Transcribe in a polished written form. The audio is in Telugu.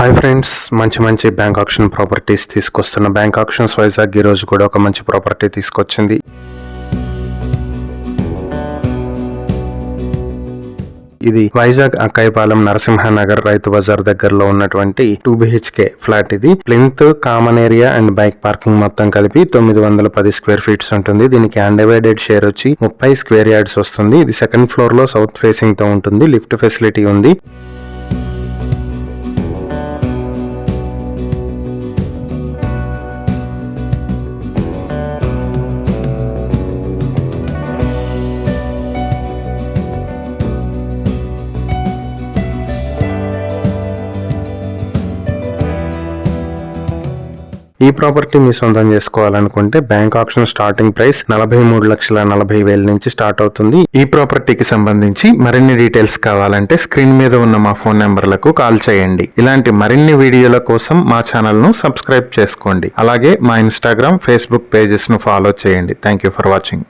హాయ్ ఫ్రెండ్స్, మంచి బ్యాంక్ ఆప్షన్ ప్రాపర్టీస్ తీసుకొస్తున్న బ్యాంక్ ఆప్షన్స్ వైజాగ్ ఈ రోజు కూడా ఒక మంచి ప్రాపర్టీ తీసుకొచ్చింది. ఇది వైజాగ్ అక్కాయపాలెం నరసింహనగర్ రైతు బజార్ దగ్గరలో ఉన్నటువంటి 2 BHK ఫ్లాట్. ఇది plinth, common area and bike parking మొత్తం కలిపి 910 స్క్వేర్ ఫీట్స్ ఉంటుంది. దీనికి అన్డివైడెడ్ షేర్ వచ్చి 30 స్క్వేర్ యార్డ్స్ వస్తుంది. ఇది సెకండ్ ఫ్లోర్ లో సౌత్ ఫేసింగ్ తో ఉంటుంది. లిఫ్ట్ ఫెసిలిటీ ఉంది. ఈ ప్రాపర్టీ మీ సొంతం చేసుకోవాలనుకుంటే బ్యాంక్ ఆప్షన్ స్టార్టింగ్ ప్రైస్ 43,40,000 నుంచి స్టార్ట్ అవుతుంది. ఈ ప్రాపర్టీకి సంబంధించి మరిన్ని డీటెయిల్స్ కావాలంటే స్క్రీన్ మీద ఉన్న మా ఫోన్ నెంబర్లకు కాల్ చేయండి. ఇలాంటి మరిన్ని వీడియోల కోసం మా ఛానల్ ను సబ్స్క్రైబ్ చేసుకోండి. అలాగే మా ఇన్స్టాగ్రామ్, ఫేస్బుక్ పేజెస్ ను ఫాలో చేయండి. Thank you for watching.